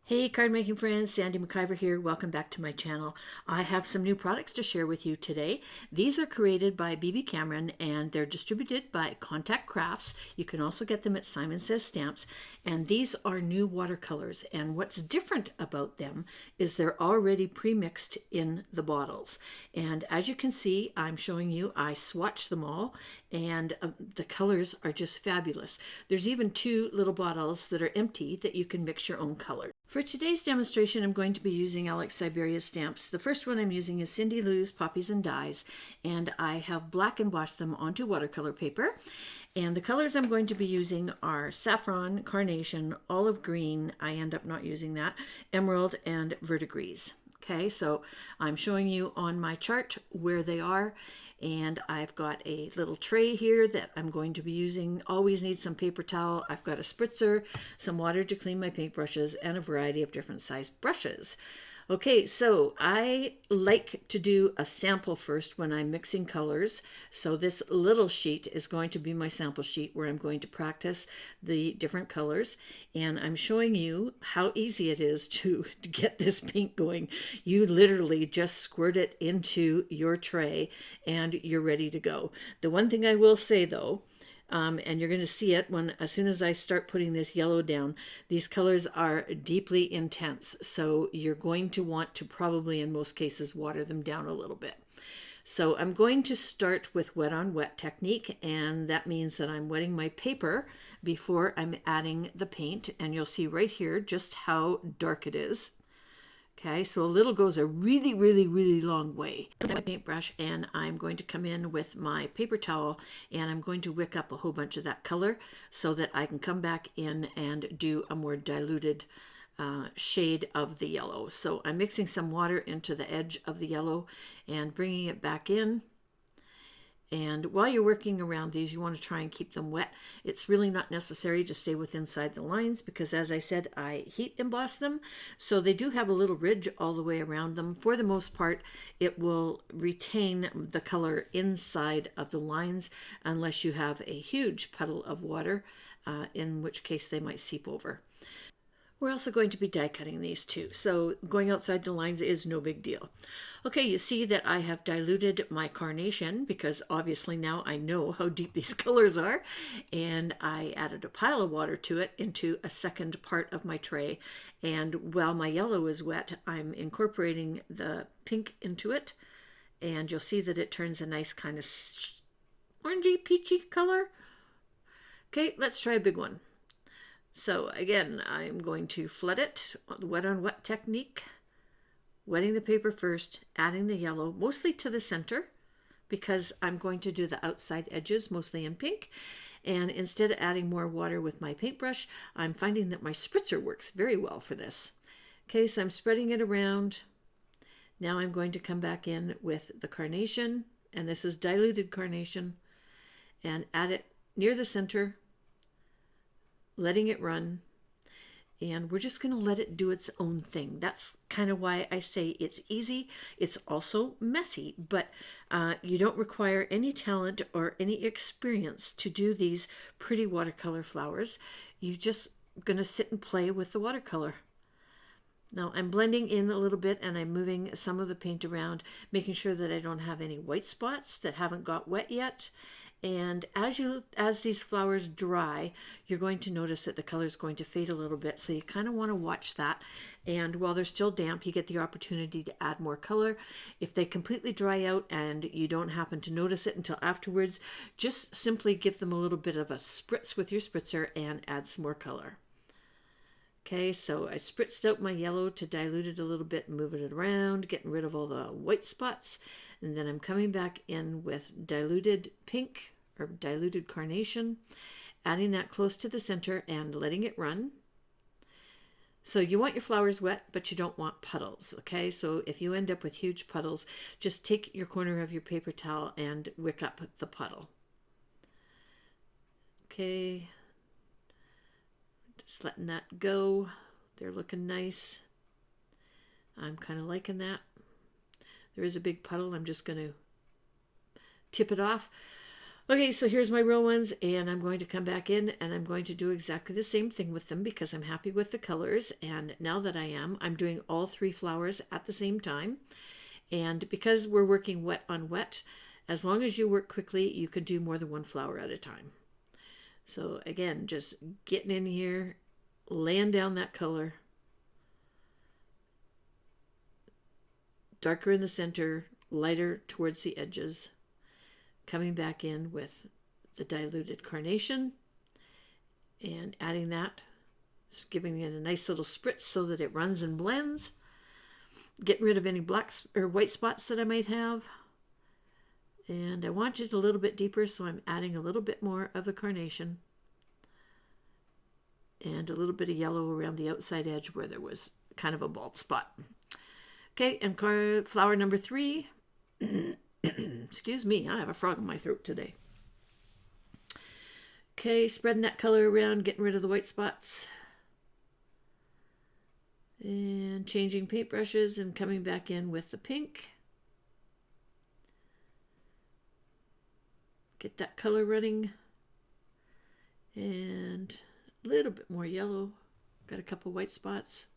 Hey card making friends, Sandy McIver here. Welcome back to my channel. I have some new products to share with you today. These are created by BiBi Cameron and they're distributed by Contact Crafts. You can also get them at Simon Says Stamps. And these are new watercolors. And what's different about them is they're already pre-mixed in the bottles. And as you can see, I'm showing you, I swatched them all and the colors are just fabulous. There's even two little bottles that are empty that you can mix your own color. For today's demonstration, I'm going to be using Alex Syberia stamps. The first one I'm using is Cindy Lou's Poppies and Dyes, and I have black embossed them onto watercolor paper. And the colors I'm going to be using are saffron, carnation, olive green, I end up not using that, emerald, and verdigris. Okay, so I'm showing you on my chart where they are. And I've got a little tray here that I'm going to be using. Always need some paper towel. I've got a spritzer, some water to clean my paintbrushes, and a variety of different sized brushes. Okay, so I like to do a sample first when I'm mixing colors. So this little sheet is going to be my sample sheet where I'm going to practice the different colors. And I'm showing you how easy it is to get this paint going. You literally just squirt it into your tray and you're ready to go. The one thing I will say though, and you're going to see it as soon as I start putting this yellow down. These colors are deeply intense, so you're going to want to probably, in most cases, water them down a little bit. So I'm going to start with wet on wet technique, and that means that I'm wetting my paper before I'm adding the paint, and you'll see right here just how dark it is. Okay, so a little goes a really, really, really long way. My paintbrush, and I'm going to come in with my paper towel and I'm going to wick up a whole bunch of that color so that I can come back in and do a more diluted shade of the yellow. So I'm mixing some water into the edge of the yellow and bringing it back in. And while you're working around these, you want to try and keep them wet. It's really not necessary to stay inside the lines because, as I said, I heat emboss them. So they do have a little ridge all the way around them. For the most part, it will retain the color inside of the lines unless you have a huge puddle of water, in which case they might seep over. We're also going to be die cutting these too, so going outside the lines is no big deal. Okay, you see that I have diluted my carnation because obviously now I know how deep these colors are, and I added a pile of water to it into a second part of my tray, and while my yellow is wet, I'm incorporating the pink into it, and you'll see that it turns a nice kind of orangey, peachy color. Okay, let's try a big one. So again, I'm going to flood it, wet on wet technique, wetting the paper first, adding the yellow, mostly to the center, because I'm going to do the outside edges, mostly in pink. And instead of adding more water with my paintbrush, I'm finding that my spritzer works very well for this. Okay, so I'm spreading it around. Now I'm going to come back in with the carnation, and this is diluted carnation, and add it near the center, letting it run, and we're just going to let it do its own thing. That's kind of why I say it's easy. It's also messy, but you don't require any talent or any experience to do these pretty watercolor flowers. You're just going to sit and play with the watercolor. Now I'm blending in a little bit and I'm moving some of the paint around, making sure that I don't have any white spots that haven't got wet yet. And as these flowers dry, you're going to notice that the color is going to fade a little bit. So you kind of want to watch that. And while they're still damp, you get the opportunity to add more color. If they completely dry out and you don't happen to notice it until afterwards, just simply give them a little bit of a spritz with your spritzer and add some more color. Okay, so I spritzed out my yellow to dilute it a little bit, moving it around, getting rid of all the white spots. And then I'm coming back in with diluted pink or diluted carnation, adding that close to the center and letting it run. So you want your flowers wet, but you don't want puddles, okay? So if you end up with huge puddles, just take your corner of your paper towel and wick up the puddle. Okay. Just letting that go. They're looking nice. I'm kind of liking that. There is a big puddle. I'm just going to tip it off. Okay, so here's my real ones, and I'm going to come back in and I'm going to do exactly the same thing with them because I'm happy with the colors. And now that I'm doing all 3 flowers at the same time. And because we're working wet on wet, as long as you work quickly, you can do more than 1 flower at a time. So again, just getting in here, laying down that color. Darker in the center, lighter towards the edges. Coming back in with the diluted carnation and adding that, just giving it a nice little spritz so that it runs and blends. Getting rid of any black or white spots that I might have. And I want it a little bit deeper, so I'm adding a little bit more of the carnation and a little bit of yellow around the outside edge where there was kind of a bald spot. Okay, and flower number 3. Excuse me, I have a frog in my throat today. Okay, spreading that color around, getting rid of the white spots. And changing paintbrushes and coming back in with the pink. Get that color running. And a little bit more yellow. Got a couple white spots.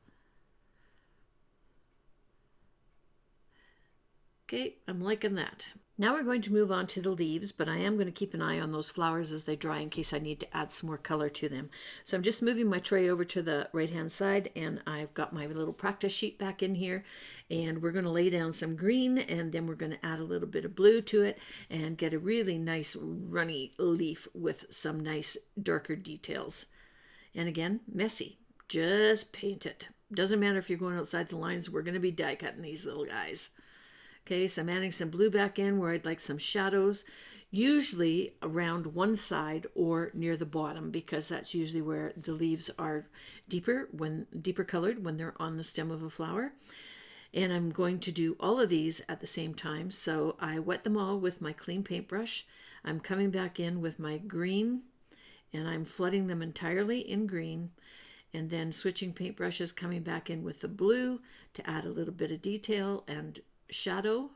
Okay, I'm liking that. Now we're going to move on to the leaves, but I am going to keep an eye on those flowers as they dry in case I need to add some more color to them. So I'm just moving my tray over to the right-hand side, and I've got my little practice sheet back in here, and we're going to lay down some green, and then we're going to add a little bit of blue to it and get a really nice runny leaf with some nice darker details. And again, messy. Just paint it. Doesn't matter if you're going outside the lines, we're going to be die cutting these little guys. Okay, so I'm adding some blue back in where I'd like some shadows, usually around one side or near the bottom, because that's usually where the leaves are deeper colored when they're on the stem of a flower. And I'm going to do all of these at the same time. So I wet them all with my clean paintbrush. I'm coming back in with my green, and I'm flooding them entirely in green. And then switching paintbrushes, coming back in with the blue to add a little bit of detail and shadow.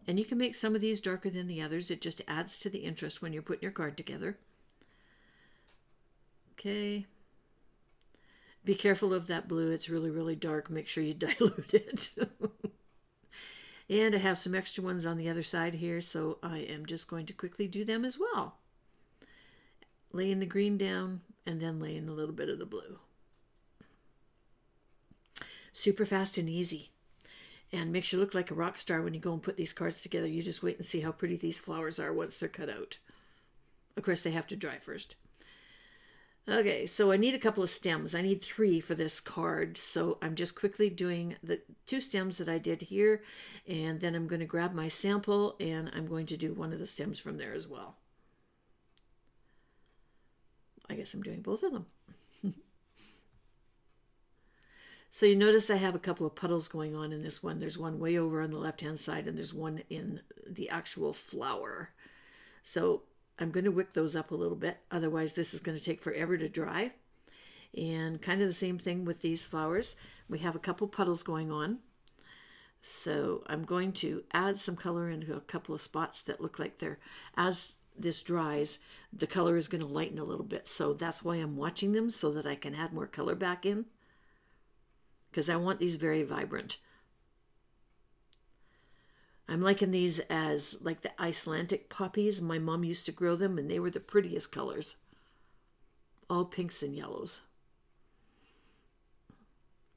And you can make some of these darker than the others. It just adds to the interest when you're putting your card together. Okay. Be careful of that blue. It's really, really dark. Make sure you dilute it. And I have some extra ones on the other side here, so I am just going to quickly do them as well. Laying the green down and then laying a little bit of the blue. Super fast and easy. And makes you look like a rock star when you go and put these cards together. You just wait and see how pretty these flowers are once they're cut out. Of course, they have to dry first. Okay, so I need a couple of stems. I need 3 for this card. So I'm just quickly doing the 2 stems that I did here. And then I'm going to grab my sample and I'm going to do one of the stems from there as well. I guess I'm doing both of them. So you notice I have a couple of puddles going on in this one. There's one way over on the left-hand side and there's one in the actual flower. So I'm going to wick those up a little bit. Otherwise, this is going to take forever to dry. And kind of the same thing with these flowers. We have a couple puddles going on. So I'm going to add some color into a couple of spots that look like they're, as this dries, the color is going to lighten a little bit. So that's why I'm watching them so that I can add more color back in. Because I want these very vibrant. I'm liking these as like the Icelandic poppies. My mom used to grow them and they were the prettiest colors. All pinks and yellows.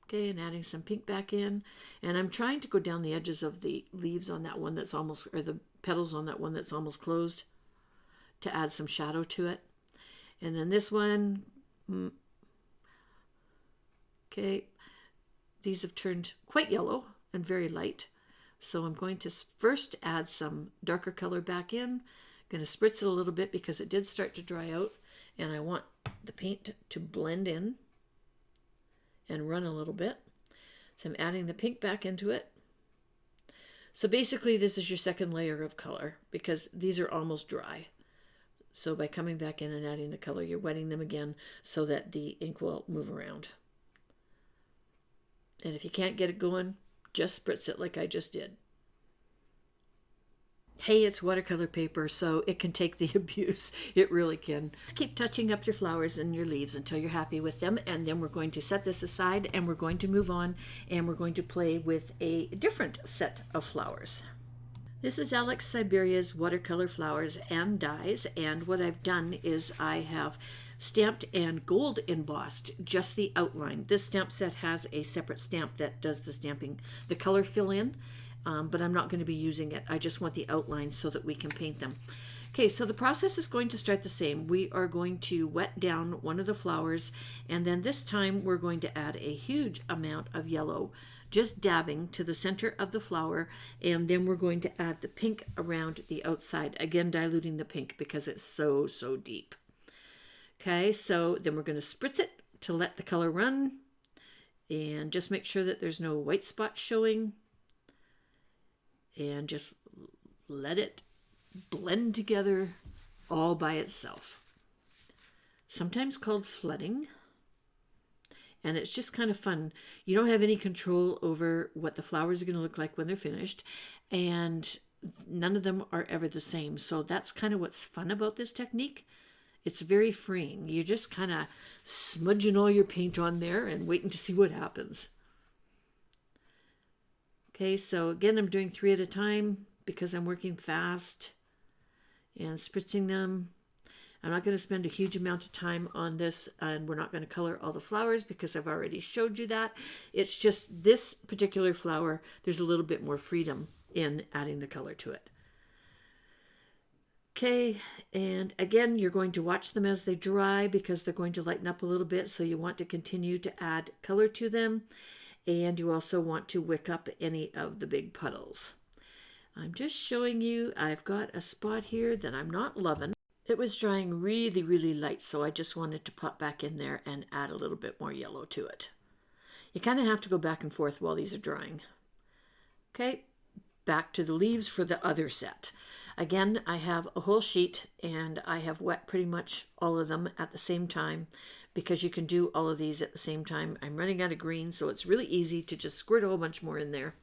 Okay, and adding some pink back in. And I'm trying to go down the edges of the leaves on that one that's almost, or the petals on that one that's almost closed to add some shadow to it. And then this one, okay. These have turned quite yellow and very light. So I'm going to first add some darker color back in. I'm going to spritz it a little bit because it did start to dry out. And I want the paint to blend in and run a little bit. So I'm adding the pink back into it. So basically this is your second layer of color because these are almost dry. So by coming back in and adding the color, you're wetting them again so that the ink will move around. And if you can't get it going, just spritz it like I just did. Hey, it's watercolor paper, so it can take the abuse. It really can. Just keep touching up your flowers and your leaves until you're happy with them, and then we're going to set this aside and we're going to move on and we're going to play with a different set of flowers. This is Alex Siberia's watercolor flowers and dies, and what I've done is I have stamped and gold embossed just the outline. This stamp set has a separate stamp that does the stamping, the color fill in, but I'm not going to be using it. I just want the outline so that we can paint them. Okay, so the process is going to start the same. We are going to wet down one of the flowers, and then this time we're going to add a huge amount of yellow, just dabbing to the center of the flower, and then we're going to add the pink around the outside, again diluting the pink because it's so deep. Okay, so then we're going to spritz it to let the color run, and just make sure that there's no white spots showing, and just let it blend together all by itself. Sometimes called flooding. And it's just kind of fun. You don't have any control over what the flowers are going to look like when they're finished. And none of them are ever the same. So that's kind of what's fun about this technique. It's very freeing. You're just kind of smudging all your paint on there and waiting to see what happens. Okay, so again, I'm doing 3 at a time because I'm working fast and spritzing them. I'm not going to spend a huge amount of time on this, and we're not going to color all the flowers because I've already showed you that. It's just this particular flower, there's a little bit more freedom in adding the color to it. Okay, and again, you're going to watch them as they dry because they're going to lighten up a little bit, so you want to continue to add color to them, and you also want to wick up any of the big puddles. I'm just showing you, I've got a spot here that I'm not loving. It was drying really light, so I just wanted to pop back in there and add a little bit more yellow to it. You kind of have to go back and forth while these are drying. Okay, back to the leaves for the other set. Again, I have a whole sheet and I have wet pretty much all of them at the same time because you can do all of these at the same time. I'm running out of green, so it's really easy to just squirt a whole bunch more in there.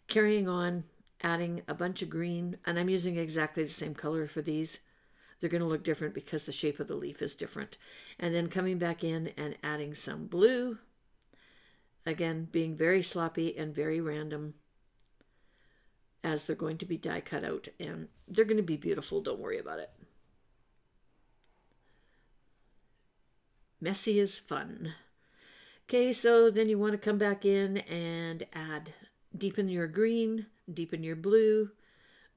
Carrying on, adding a bunch of green, and I'm using exactly the same color for these. They're going to look different because the shape of the leaf is different. And then coming back in and adding some blue. Again, being very sloppy and very random as they're going to be die cut out. And they're going to be beautiful, don't worry about it. Messy is fun. Okay, so then you want to come back in and deepen your green, deepen your blue.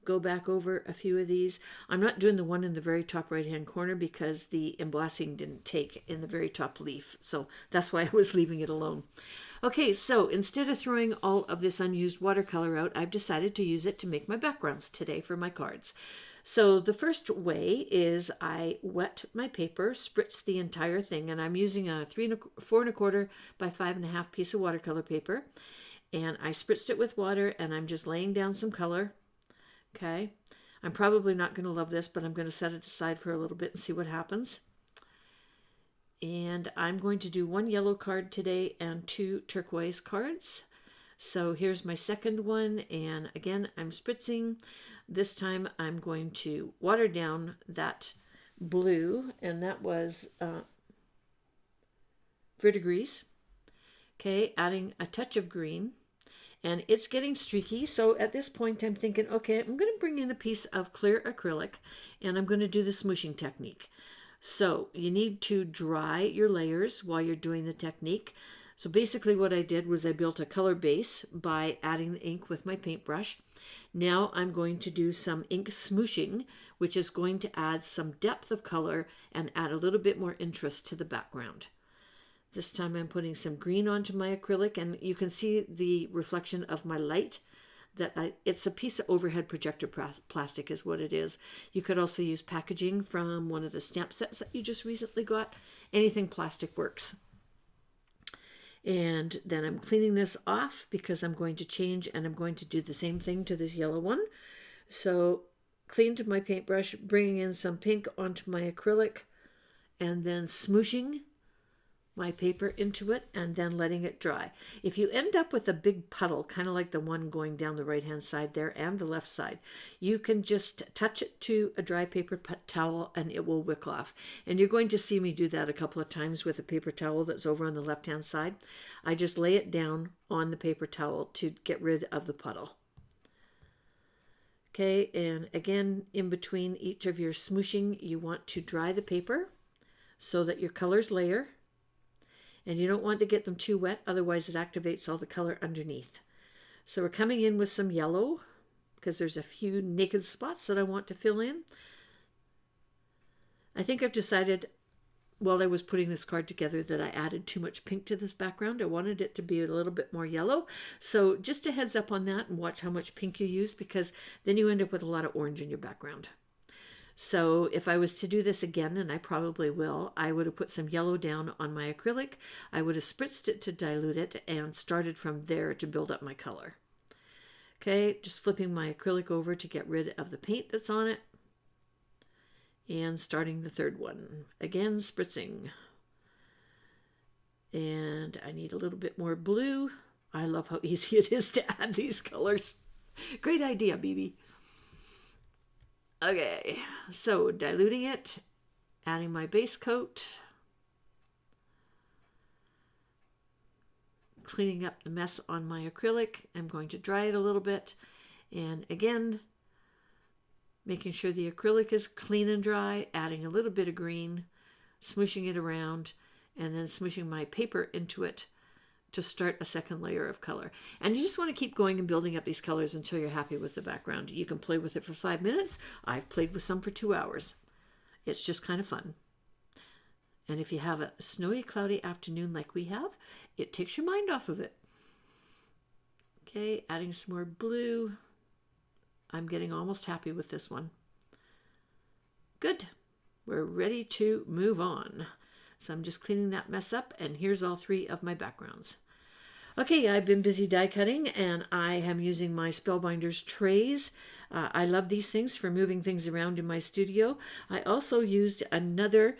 Go back over a few of these. I'm not doing the one in the very top right hand corner because the embossing didn't take in the very top leaf, so that's why I was leaving it alone. Okay, so instead of throwing all of this unused watercolor out, I've decided to use it to make my backgrounds today for my cards. So the first way is I wet my paper, spritz the entire thing, and I'm using a 4 1/4 by 5 1/2 piece of watercolor paper, and I spritzed it with water, and I'm just laying down some color. Okay, I'm probably not going to love this, but I'm going to set it aside for a little bit and see what happens. And I'm going to do 1 yellow card today and 2 turquoise cards. So here's my second one, and again, I'm spritzing. This time I'm going to water down that blue, and that was verdigris. Okay, adding a touch of green. And it's getting streaky, so at this point I'm thinking, okay, I'm going to bring in a piece of clear acrylic, and I'm going to do the smooshing technique. So you need to dry your layers while you're doing the technique. So basically what I did was I built a color base by adding the ink with my paintbrush. Now I'm going to do some ink smooshing, which is going to add some depth of color and add a little bit more interest to the background. This time I'm putting some green onto my acrylic, and you can see the reflection of my light. It's a piece of overhead projector plastic is what it is. You could also use packaging from one of the stamp sets that you just recently got. Anything plastic works. And then I'm cleaning this off because I'm going to change, and I'm going to do the same thing to this yellow one. So cleaned my paintbrush, bringing in some pink onto my acrylic, and then smooshing my paper into it and then letting it dry. If you end up with a big puddle, kind of like the one going down the right hand side there and the left side, you can just touch it to a dry paper towel and it will wick off. And you're going to see me do that a couple of times with a paper towel that's over on the left hand side. I just lay it down on the paper towel to get rid of the puddle. Okay, and again, in between each of your smooshing, you want to dry the paper so that your colors layer. And you don't want to get them too wet, otherwise it activates all the color underneath. So we're coming in with some yellow because there's a few naked spots that I want to fill in. I think I've decided while I was putting this card together that I added too much pink to this background. I wanted it to be a little bit more yellow. So just a heads up on that and watch how much pink you use, because then you end up with a lot of orange in your background. So if I was to do this again, and I probably will, I would have put some yellow down on my acrylic. I would have spritzed it to dilute it and started from there to build up my color. Okay, just flipping my acrylic over to get rid of the paint that's on it. And starting the third one. Again, spritzing. And I need a little bit more blue. I love how easy it is to add these colors. Great idea, BiBi. Okay, so diluting it, adding my base coat, cleaning up the mess on my acrylic. I'm going to dry it a little bit, and again, making sure the acrylic is clean and dry, adding a little bit of green, smooshing it around, and then smooshing my paper into it to start a second layer of color. And you just want to keep going and building up these colors until you're happy with the background. You can play with it for 5 minutes. I've played with some for 2 hours. It's just kind of fun. And if you have a snowy, cloudy afternoon like we have, it takes your mind off of it. Okay, adding some more blue. I'm getting almost happy with this one. Good. We're ready to move on. So I'm just cleaning that mess up, and here's all 3 of my backgrounds. Okay, I've been busy die cutting, and I am using my Spellbinders trays. I love these things for moving things around in my studio. I also used another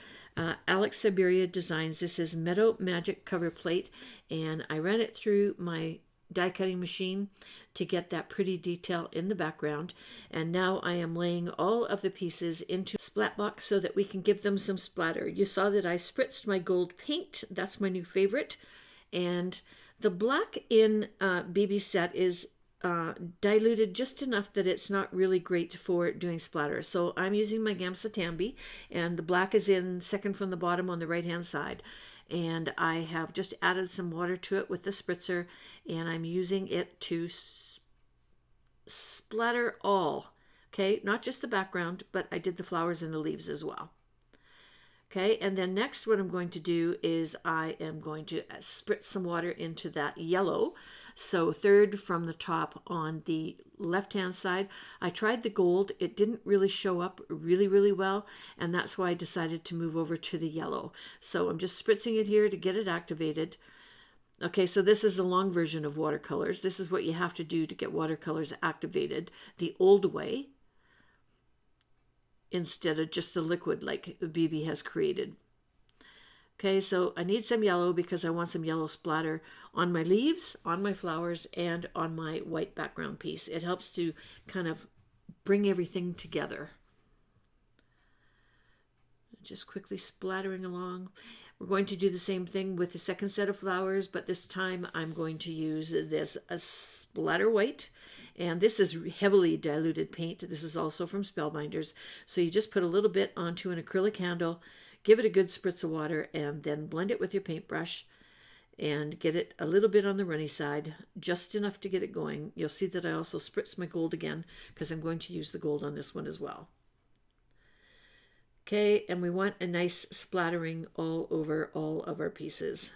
Alex Syberia Designs. This is Meadow Magic cover plate, and I ran it through my die cutting machine to get that pretty detail in the background. And now I am laying all of the pieces into splat box so that we can give them some splatter. You saw that I spritzed my gold paint. That's my new favorite. And the black in BiBi's set is diluted just enough that it's not really great for doing splatter. So I'm using my Gamsa Tambi, and the black is in second from the bottom on the right hand side. And I have just added some water to it with the spritzer, and I'm using it to splatter all. Okay, not just the background, but I did the flowers and the leaves as well. Okay, and then next what I'm going to do is I am going to spritz some water into that yellow. So third from the top on the left-hand side. I tried the gold. It didn't really show up really well, and that's why I decided to move over to the yellow. So I'm just spritzing it here to get it activated. Okay, so this is a long version of watercolors. This is what you have to do to get watercolors activated the old way, instead of just the liquid like BiBi has created. Okay, so I need some yellow because I want some yellow splatter on my leaves, on my flowers, and on my white background piece. It helps to kind of bring everything together. Just quickly splattering along. We're going to do the same thing with the second set of flowers, but this time I'm going to use this splatter white. And this is heavily diluted paint. This is also from Spellbinders. So you just put a little bit onto an acrylic handle, give it a good spritz of water, and then blend it with your paintbrush and get it a little bit on the runny side, just enough to get it going. You'll see that I also spritz my gold again because I'm going to use the gold on this one as well. Okay, and we want a nice splattering all over all of our pieces.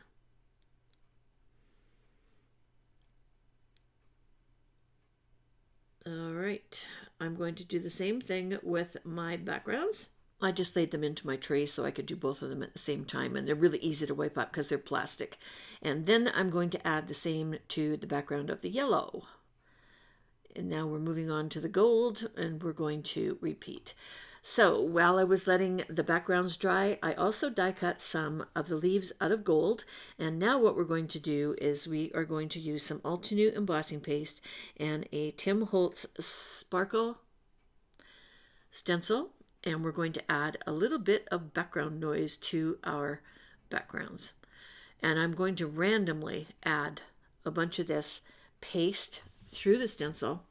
All right, I'm going to do the same thing with my backgrounds. I just laid them into my tray so I could do both of them at the same time, and they're really easy to wipe up because they're plastic. And then I'm going to add the same to the background of the yellow. And now we're moving on to the gold, and we're going to repeat. So while I was letting the backgrounds dry, I also die cut some of the leaves out of gold. And now what we're going to do is we are going to use some Altenew embossing paste and a Tim Holtz sparkle stencil. And we're going to add a little bit of background noise to our backgrounds. And I'm going to randomly add a bunch of this paste through the stencil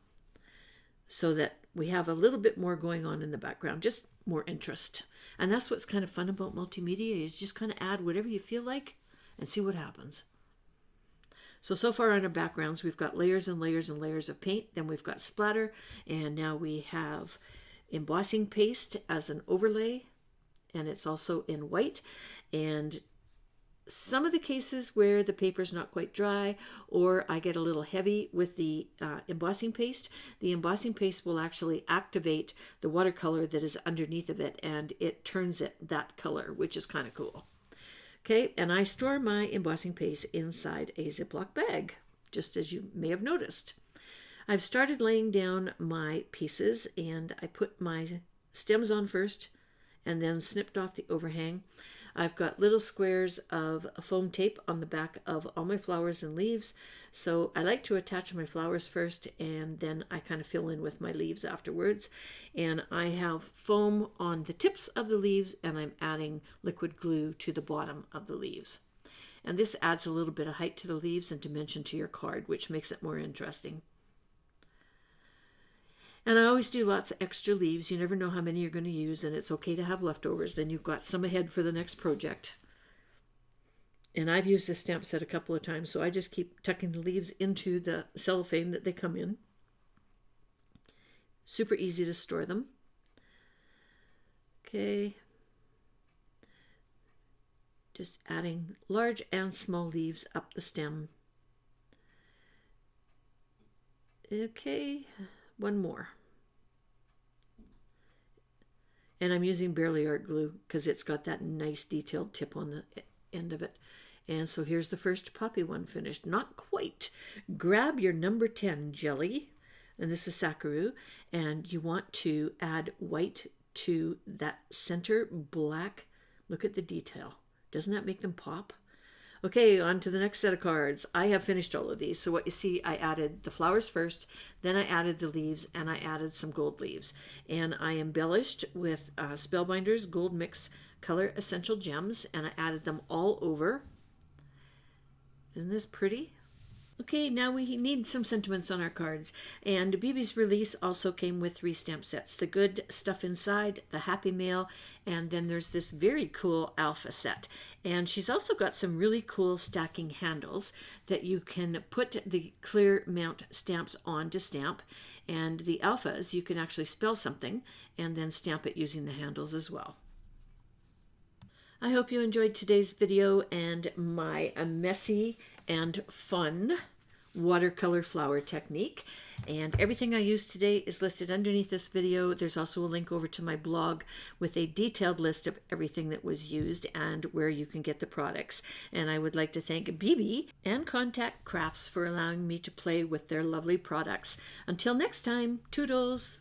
so that we have a little bit more going on in the background, just more interest. And that's what's kind of fun about multimedia, is just kind of add whatever you feel like and see what happens. So far on our backgrounds, we've got layers and layers and layers of paint. Then we've got splatter, and now we have embossing paste as an overlay, and it's also in white. And some of the cases where the paper's not quite dry, or I get a little heavy with the embossing paste, the embossing paste will actually activate the watercolor that is underneath of it, and it turns it that color, which is kind of cool. Okay, and I store my embossing paste inside a Ziploc bag, just as you may have noticed. I've started laying down my pieces, and I put my stems on first and then snipped off the overhang. I've got little squares of foam tape on the back of all my flowers and leaves. So I like to attach my flowers first, and then I kind of fill in with my leaves afterwards. And I have foam on the tips of the leaves, and I'm adding liquid glue to the bottom of the leaves. And this adds a little bit of height to the leaves and dimension to your card, which makes it more interesting. And I always do lots of extra leaves. You never know how many you're going to use, and it's okay to have leftovers. Then you've got some ahead for the next project. And I've used this stamp set a couple of times, so I just keep tucking the leaves into the cellophane that they come in. Super easy to store them. Okay. Just adding large and small leaves up the stem. Okay, one more. And I'm using Barely Art glue because it's got that nice detailed tip on the end of it. And so here's the first poppy one finished. Not quite. Grab your number 10 jelly, and this is Saccharu, and you want to add white to that center black. Look at the detail. Doesn't that make them pop? Okay, on to the next set of cards. I have finished all of these. So what you see, I added the flowers first, then I added the leaves, and I added some gold leaves. And I embellished with Spellbinders Gold Mix Color Essential Gems, and I added them all over. Isn't this pretty? Okay, now we need some sentiments on our cards. And BiBi's release also came with 3 stamp sets. The Good Stuff Inside, the Happy Mail, and then there's this very cool Alpha set. And she's also got some really cool stacking handles that you can put the clear mount stamps on to stamp. And the Alphas, you can actually spell something and then stamp it using the handles as well. I hope you enjoyed today's video and my messy and fun watercolor flower technique. And everything I used today is listed underneath this video. There's also a link over to my blog with a detailed list of everything that was used and where you can get the products. And I would like to thank BiBi and Contact Crafts for allowing me to play with their lovely products. Until next time, toodles!